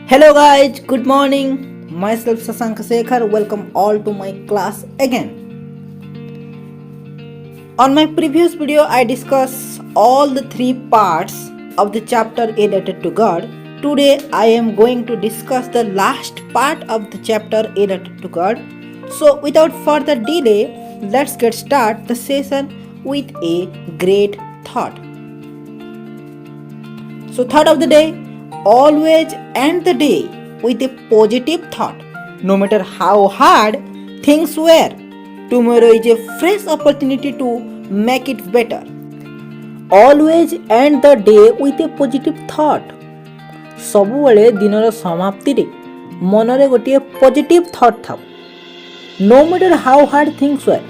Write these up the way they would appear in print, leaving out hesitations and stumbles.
Hello guys, good morning. Myself Sasank Sekhar. Welcome all to my class again. On my previous video, I discussed all the three parts of the chapter related to God. Today, I am going to discuss the last part of the chapter related to God. So, without further delay, let's get start the session with a great thought. So, thought of the day: always end the day with a positive thought. No matter how hard things were, tomorrow is a fresh opportunity to make it better. Always end the day with a positive thought. ସବୁବେଳେ ଦିନର ସମାପ୍ତିରେ ମନରେ ଗୋଟିଏ positive thought ଥାଉ. no matter how hard things were,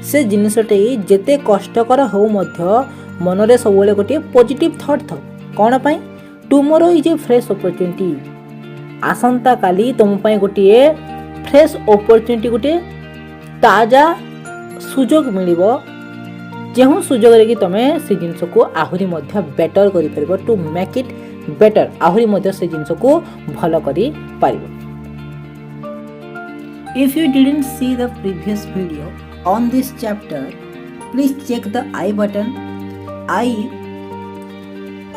ସେ ଜିନିଷଟି ଯେତେ କଷ୍ଟକର ହେଉ ମଧ୍ୟ ମନରେ ସବୁବେଳେ ଗୋଟିଏ ପଜିଟିଭ୍ ଥଟ୍ ଥାଉ. କ'ଣ ପାଇଁ? Tomorrow is a fresh opportunity. ଆସନ୍ତାକାଲି ତୁମ ପାଇଁ ଗୋଟିଏ ଫ୍ରେଶ୍ ଅପରଚ୍ୟୁନିଟି, ଗୋଟିଏ ତାଜା ସୁଯୋଗ ମିଳିବ, ଯେଉଁ ସୁଯୋଗରେ କି ତୁମେ ସେ ଜିନିଷକୁ ଆହୁରି ମଧ୍ୟ ବେଟର୍ କରିପାରିବ. ଟୁ ମେକ୍ ଇଟ୍ ବେଟର୍, ଆହୁରି ମଧ୍ୟ ସେ ଜିନିଷକୁ ଭଲ କରିପାରିବ. If you didn't see the previous video on this chapter, please check the I button. I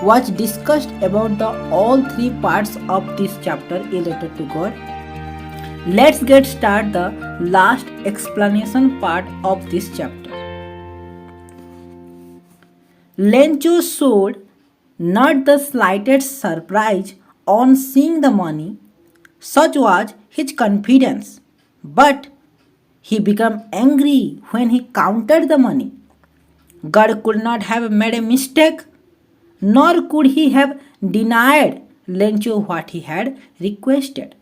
was discussed about the all three parts of this chapter related to God. Let's get start the last explanation part of this chapter. Lencho showed not the slightest surprise on seeing the money. Such was his confidence. But he became angry when he counted the money. God could not have made a mistake, nor could he have denied Lencho what he had requested.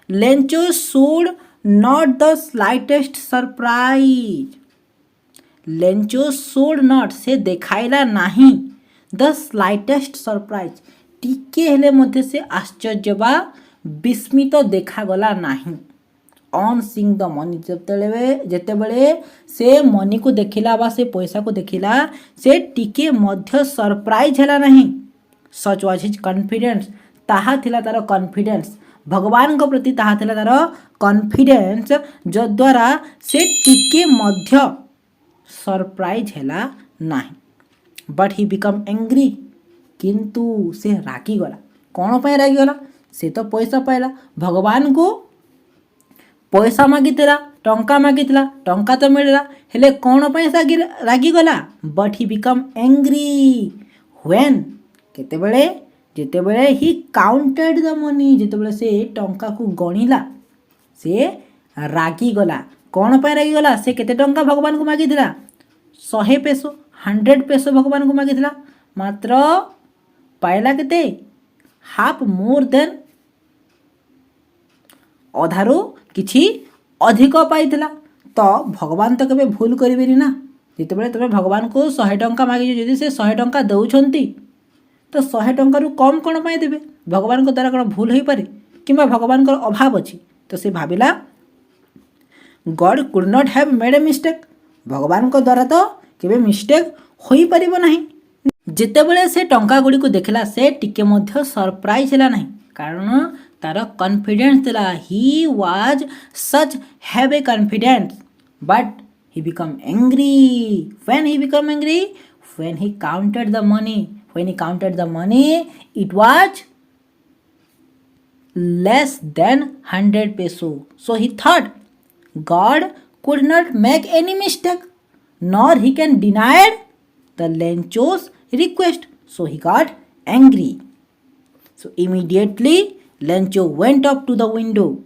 Lencho showed not the slightest surprise. Lencho showed not, ସେ ଦେଖାଇଲା ନାହିଁ, the slightest surprise, ଟିକେ ହେଲେ ମଧ୍ୟ ସେ ଆଶ୍ଚର୍ଯ୍ୟ ବା ବିସ୍ମିତ ଦେଖାଗଲା ନାହିଁ. on seeing the money, ଯେତେବେଳେ ସେ ମନିକୁ ଦେଖିଲା ବା ସେ ପଇସାକୁ ଦେଖିଲା, ସେ ଟିକେ ମଧ୍ୟ ସରପ୍ରାଇଜ୍ ହେଲା ନାହିଁ. such was his confidence, ତାହା ଥିଲା ତାର କନଫିଡେନ୍ସ. ଭଗବାନଙ୍କ ପ୍ରତି ତାହା ଥିଲା ତାର କନଫିଡେନ୍ସ, ଯଦ୍ୱାରା ସେ ଟିକେ ମଧ୍ୟ ସରପ୍ରାଇଜ୍ ହେଲା ନାହିଁ. ବଟ୍ ହି ବିକମ୍ ଏଙ୍ଗ୍ରି, କିନ୍ତୁ ସେ ରାଗିଗଲା. କ'ଣ ପାଇଁ ରାଗିଗଲା? ସେ ତ ପଇସା ପାଇଲା, ଭଗବାନଙ୍କୁ ପଇସା ମାଗିଥିଲା, ଟଙ୍କା ମାଗିଥିଲା, ଟଙ୍କା ତ ମିଳିଲା, ହେଲେ କ'ଣ ପାଇଁ ରାଗିଗଲା? But he become angry when, କେତେବେଳେ? ଯେତେବେଳେ ହି କାଉଣ୍ଟେଡ୍ ଦ ମନି, ଯେତେବେଳେ ସେ ଟଙ୍କାକୁ ଗଣିଲା, ସେ ରାଗିଗଲା. କ'ଣ ପାଇଁ ରାଗିଗଲା? ସେ କେତେ ଟଙ୍କା ଭଗବାନଙ୍କୁ ମାଗିଥିଲା? 100 ପେସୋ, 100 ପେସୋ ଭଗବାନଙ୍କୁ ମାଗିଥିଲା, ମାତ୍ର ପାଇଲା କେତେ? ହାଫ୍ ମୋର୍ ଦେନ୍, ଅଧାରୁ କିଛି ଅଧିକ ପାଇଥିଲା. ତ ଭଗବାନ ତ କେବେ ଭୁଲ କରିବେନି ନା. ଯେତେବେଳେ ତୁମେ ଭଗବାନଙ୍କୁ 100 ଟଙ୍କା ମାଗିଛ, ଯଦି ସେ 100 ଟଙ୍କା ଦେଉଛନ୍ତି, ତ 100 ଟଙ୍କାରୁ କମ୍ କ'ଣ ପାଇଁ ଦେବେ? ଭଗବାନଙ୍କ ଦ୍ୱାରା କ'ଣ ଭୁଲ ହୋଇପାରେ? କିମ୍ବା ଭଗବାନଙ୍କର ଅଭାବ ଅଛି? ତ ସେ ଭାବିଲା God could not have made a mistake, ଭଗବାନଙ୍କ ଦ୍ୱାରା ତ କେବେ ମିଷ୍ଟେକ୍ ହୋଇପାରିବ ନାହିଁ. ଯେତେବେଳେ ସେ ଟଙ୍କା ଗୁଡ଼ିକୁ ଦେଖିଲା, ସେ ଟିକେ ମଧ୍ୟ ସରପ୍ରାଇଜ୍ ହେଲା ନାହିଁ, କାରଣ ତାର କନଫିଡେନ୍ସ ଥିଲା. He was such have a confidence. But he become angry. When he become angry? When he counted the money. When he counted the money, it was less than 100 peso. So he thought God could not make any mistake, nor he can deny the Lencho's request. So he got angry. So immediately Lencho went up to the window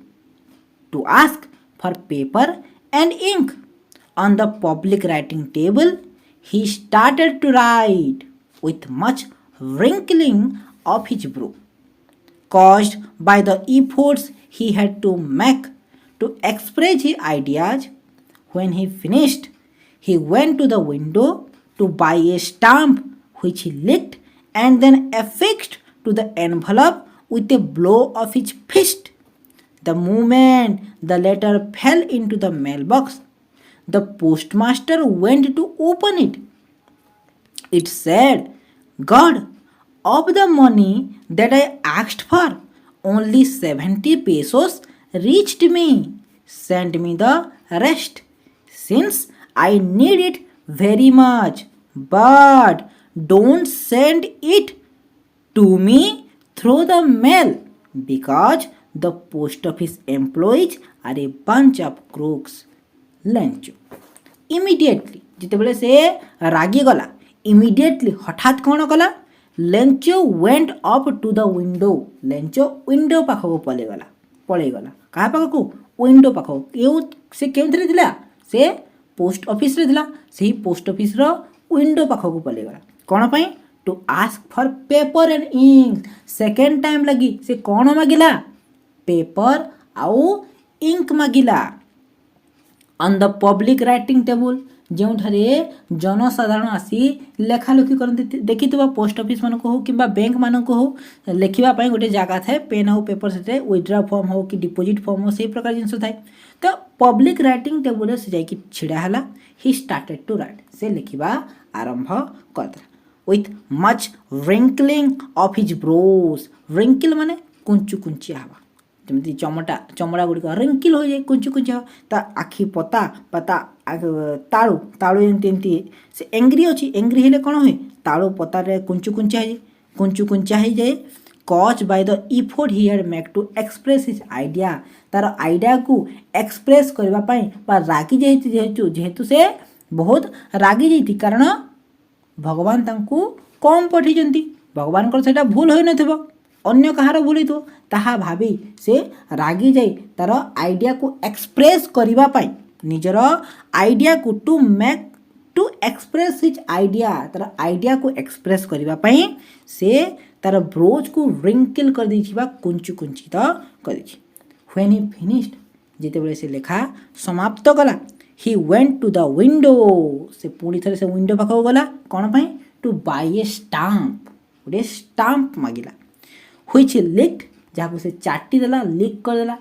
to ask for paper and ink. On the public writing table, he started to write with much wrinkling of his brow, caused by the efforts he had to make to express his ideas. When he finished, he went to the window to buy a stamp, which he licked and then affixed to the envelope with a blow of his fist. The moment the letter fell into the mailbox, the postmaster went to open it. It said, God, of the money that I asked for, only 70 pesos reached me. Send me the rest since I need it very much. But don't send it to me through the mail because the post office employees are a bunch of crooks. Lencho immediately ଯେତେବେଳେ ସେ ରାଗିଗଲା immediately ହଠାତ୍ କ'ଣ କଲା Lencho went up to the window Lencho window ପାଖକୁ ପଳେଇଗଲା କାହା ପାଖକୁ ୱିଣ୍ଡୋ ପାଖକୁ ସେ କେଉଁଥିରେ ଥିଲା ସେ ପୋଷ୍ଟ ଅଫିସରେ ଥିଲା ସେହି ପୋଷ୍ଟ ଅଫିସର ୱିଣ୍ଡୋ ପାଖକୁ ପଳେଇଗଲା କ'ଣ ପାଇଁ to ask for paper and ink second time ଲାଗି ସେ କ'ଣ ମାଗିଲା ପେପର ଆଉ ଇଙ୍କ ମାଗିଲା on the public writing table ଯେଉଁଠାରେ ଜନସାଧାରଣ ଆସି ଲେଖାଲେଖି କରନ୍ତି ଦେଖିଥିବ ପୋଷ୍ଟ ଅଫିସ୍ ମାନଙ୍କୁ ହେଉ କିମ୍ବା ବ୍ୟାଙ୍କ ମାନଙ୍କୁ ହେଉ ଲେଖିବା ପାଇଁ ଗୋଟେ ଜାଗା ଥାଏ ପେନ୍ ଆଉ ପେପର ସେଥିରେ ୱିଥଡ୍ର ଫର୍ମ ହେଉ କି ଡିପୋଜିଟ୍ ଫର୍ମ ହେଉ ସେହି ପ୍ରକାର ଜିନିଷ ଥାଏ ତ ପବ୍ଲିକ୍ ରାଇଟିଂ ଟେବୁଲ୍ରେ ସେ ଯାଇକି ଛିଡ଼ା ହେଲା ହି ଷ୍ଟାର୍ଟେଡ୍ ଟୁ ରାଇଟ୍ ସେ ଲେଖିବା ଆରମ୍ଭ କରିଦେଲା with much wrinkling of his brows wrinkle ମାନେ କୁଞ୍ଚିଆ ହେବା ଯେମିତି ଚମଡ଼ା ଗୁଡ଼ିକ ରିଙ୍କିଲ୍ ହୋଇଯାଏ କୁଞ୍ଚି ହେବ ତା ଆଖି ପତା ବା ତା ତାଳୁ ଏମିତି ସେ ଏଙ୍ଗ୍ରି ଅଛି ଏଙ୍ଗ୍ରି ହେଲେ କ'ଣ ହୁଏ ତାଳୁ ପତାରେ କୁଞ୍ଚା ହେଇଯାଏ cause by the effort he had make to express his idea ତାର ଆଇଡ଼ିଆକୁ ଏକ୍ସପ୍ରେସ୍ କରିବା ପାଇଁ ବା ରାଗି ଯାଇଛି ଯେହେତୁ ସେ ବହୁତ ରାଗି ଯାଇଛି କାରଣ ଭଗବାନ ତାଙ୍କୁ କମ୍ ପଠେଇଛନ୍ତି ଭଗବାନଙ୍କର ସେଇଟା ଭୁଲ ହୋଇନଥିବ ଅନ୍ୟ କାହାର ଭୁଲ ହେଇଥିବ ତାହା ଭାବି ସେ ରାଗି ଯାଇ ତାର ଆଇଡ଼ିଆକୁ ଏକ୍ସପ୍ରେସ୍ କରିବା ପାଇଁ ନିଜର ଆଇଡ଼ିଆକୁ ଟୁ ଏକ୍ସପ୍ରେସ୍ ହିଜ୍ ଆଇଡ଼ିଆ ତାର ଆଇଡ଼ିଆକୁ ଏକ୍ସପ୍ରେସ୍ କରିବା ପାଇଁ ସେ ତାର ବ୍ରୋଜ୍କୁ ରିଙ୍କିଲ୍ କରିଦେଇଛି ବା କୁଞ୍ଚିତ କରିଦେଇଛି ହ୍ୱେନ୍ ହି ଫିନିଶ୍ଡ ଯେତେବେଳେ ସେ ଲେଖା ସମାପ୍ତ କଲା ହି ୱେଣ୍ଟ ଟୁ ଦ ୱିଣ୍ଡୋ ସେ ପୁଣି ଥରେ ସେ ୱିଣ୍ଡୋ ପାଖକୁ ଗଲା କ'ଣ ପାଇଁ ଟୁ ବାଇ ଏ ଷ୍ଟାମ୍ପ ଗୋଟେ ଷ୍ଟାମ୍ପ ମାଗିଲା which he licked ଯାହାକୁ ସେ ଚାଟିଦେଲା ଲିକ୍ କରିଦେଲା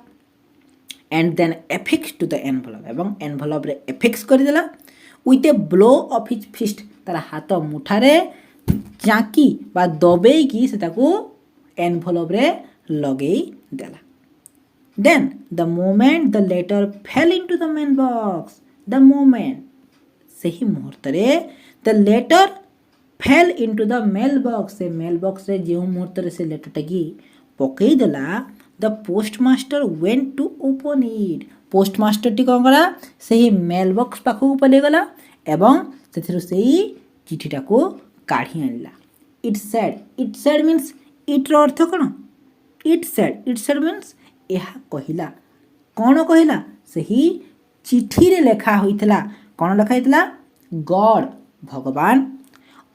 and then affixed to the envelope ଏବଂ envelopeରେ affix କରିଦେଲା with a blow of his fist ତାର ହାତ ମୁଠାରେ ଚାକି ବା ଦବେଇକି ସେ ତାକୁ envelopeରେ ଲଗେଇ ଦେଲା then the moment the letter fell into the mail box the moment ସେହି ମୁହୂର୍ତ୍ତରେ the letter fell into the mailbox ସେ mailbox ରେ ଯେଉଁ ମୁହୂର୍ତ୍ତରେ ସେ ଲେଟରଟାକି ପକେଇଦେଲା the postmaster went to open it ପୋଷ୍ଟମାଷ୍ଟରଟି କ'ଣ କଲା ସେହି mailbox ପାଖକୁ ପଳେଇଗଲା ଏବଂ ସେଥିରୁ ସେହି ଚିଠିଟାକୁ କାଢ଼ି ଆଣିଲା it said means itର ଅର୍ଥ କ'ଣ it said means ଏହା କହିଲା କ'ଣ କହିଲା ସେହି ଚିଠିରେ ଲେଖା ହୋଇଥିଲା କ'ଣ ଲେଖା ହେଇଥିଲା God ଭଗବାନ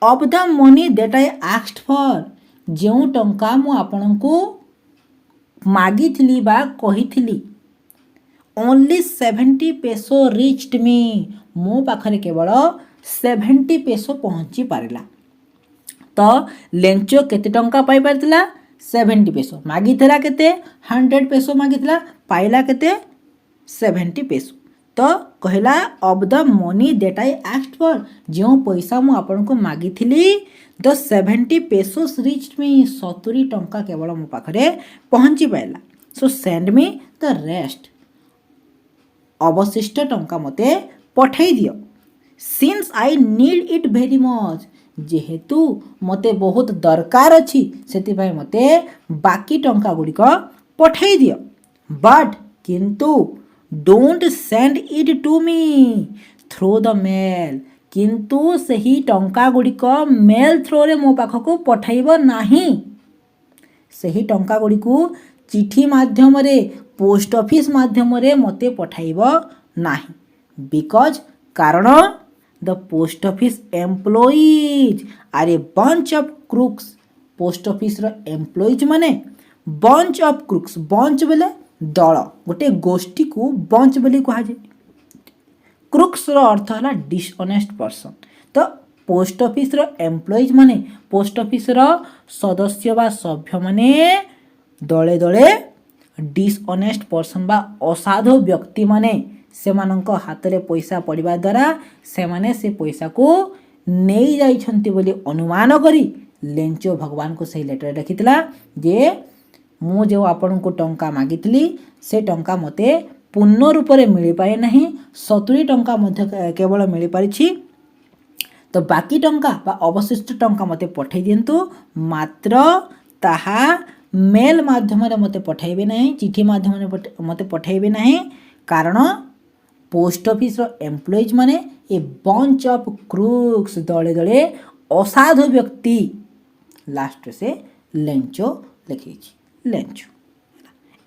of the money that I asked for ଯେଉଁ ଟଙ୍କା ମୁଁ ଆପଣଙ୍କୁ ମାଗିଥିଲି ବା କହିଥିଲି only 70 peso reached me ମୋ ପାଖରେ କେବଳ 70 peso ପହଞ୍ଚି ପାରିଲା ତ ଲେଞ୍ଚୋ କେତେ ଟଙ୍କା ପାଇପାରିଥିଲା 70 peso ମାଗିଥିଲା କେତେ 100 peso ମାଗିଥିଲା ପାଇଲା କେତେ 70 peso ତ କହିଲା of the money that I asked for ଯେଉଁ ପଇସା ମୁଁ ଆପଣଙ୍କୁ ମାଗିଥିଲି ଦ 70 pesos reached me 70 ଟଙ୍କା କେବଳ ମୋ ପାଖରେ ପହଞ୍ଚି ପାରିଲା ସୋ ସେଣ୍ଡ ମି ଦ ରେଷ୍ଟ ଅବଶିଷ୍ଟ ଟଙ୍କା ମୋତେ ପଠାଇ ଦିଅ since I need it very much ଯେହେତୁ ମୋତେ ବହୁତ ଦରକାର ଅଛି ସେଥିପାଇଁ ମୋତେ ବାକି ଟଙ୍କା ଗୁଡ଼ିକ ପଠାଇ ଦିଅ ବଟ୍ କିନ୍ତୁ ଡୋଣ୍ଟ ସେଣ୍ଡ ଇଟ୍ ଟୁ ମି ଥ୍ରୋ ଦ ମେଲ୍ କିନ୍ତୁ ସେହି ଟଙ୍କା ଗୁଡ଼ିକ ମେଲ୍ ଥ୍ରୋରେ ମୋ ପାଖକୁ ପଠାଇବ ନାହିଁ ସେହି ଟଙ୍କା ଗୁଡ଼ିକୁ ଚିଠି ମାଧ୍ୟମରେ ପୋଷ୍ଟ ଅଫିସ୍ ମାଧ୍ୟମରେ ମୋତେ ପଠାଇବ ନାହିଁ ବିକଜ୍ କାରଣ the post office employees are a bunch of crooks post ଅଫିସ୍ର ଏମ୍ପ୍ଲୟିଜ୍ ମାନେ ବଞ୍ଚ ଅଫ୍ କ୍ରୁକ୍ସ ବଞ୍ଚ ବେଲେ ଦଳ ଗୋଟେ ଗୋଷ୍ଠୀକୁ ବଞ୍ଚ ବୋଲି କୁହାଯାଏ କ୍ରୁକ୍ସର ଅର୍ଥ ହେଲା ଡିସ୍ଅନେଷ୍ଟ ପର୍ସନ୍ ତ ପୋଷ୍ଟ ଅଫିସ୍ର ଏମ୍ପ୍ଲୟିଜ୍ ମାନେ ପୋଷ୍ଟ ଅଫିସ୍ର ସଦସ୍ୟ ବା ସଭ୍ୟମାନେ ଦଳେ ଦଳେ ଡିସ୍ଅନେଷ୍ଟ ପର୍ସନ୍ ବା ଅସାଧୁ ବ୍ୟକ୍ତିମାନେ ସେମାନଙ୍କ ହାତରେ ପଇସା ପଡ଼ିବା ଦ୍ୱାରା ସେମାନେ ସେ ପଇସାକୁ ନେଇଯାଇଛନ୍ତି ବୋଲି ଅନୁମାନ କରି ଲେଞ୍ଚୋ ଭଗବାନଙ୍କୁ ସେହି ଲେଟରରେ ଲେଖିଥିଲା ଯେ मु जो आपण को टंका मागितली से टंका मते पूर्ण रूप से मिल पारे नहीं 70 टंका मध्य केवल मिल पारिछि। तो बाकी टंका बा अवशिष्ट टंका मते पठै दियंतु मात्र ताहा मेल माध्यम रे मते पठाइबे नहीं चिठी माध्यम रे मते पठाइबे नहीं कारण पोस्ट ऑफिस रो एम्प्लॉइज माने ए बंच ऑफ क्रूक्स दले दले असाधु व्यक्ति लास्ट से लेंचो लिखी लेंचो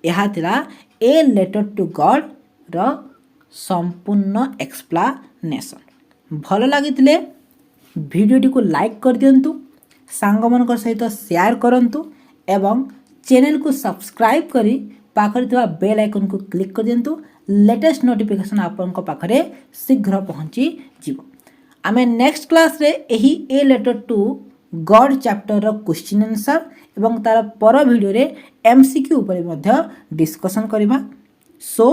यह थिला ए लेटर टू गॉड रो संपूर्ण एक्सप्लेनेशन। भल लगी भिडियोटी को लाइक कर दियंतु सांग मन सहित शेयर करंतु एवं चैनल को सब्सक्राइब करी पाखरे थिबा बेल आइकन को क्लिक कर दियंतु लेटेस्ट नोटिफिकेशन आपन को पाखरे शीघ्र पहुंची जीवो। आमे नेक्स्ट क्लास रे एही a letter to God chapter रो क्वेश्चन आंसर एवं तार पर वीडियो रे एमसीक्यू ऊपर मध्य डिस्कशन करबा। सो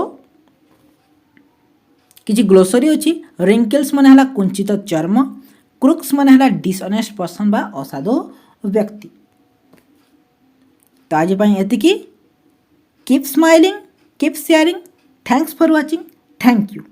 किछि ग्लोसरी अछि रिंकल्स माने हला कुंचित चर्म क्रुक्स माने हला डिसऑनेस्ट पर्सन बा असाधु व्यक्ति। तो आज पई एतिकी keep smiling keep sharing thanks for watching thank you.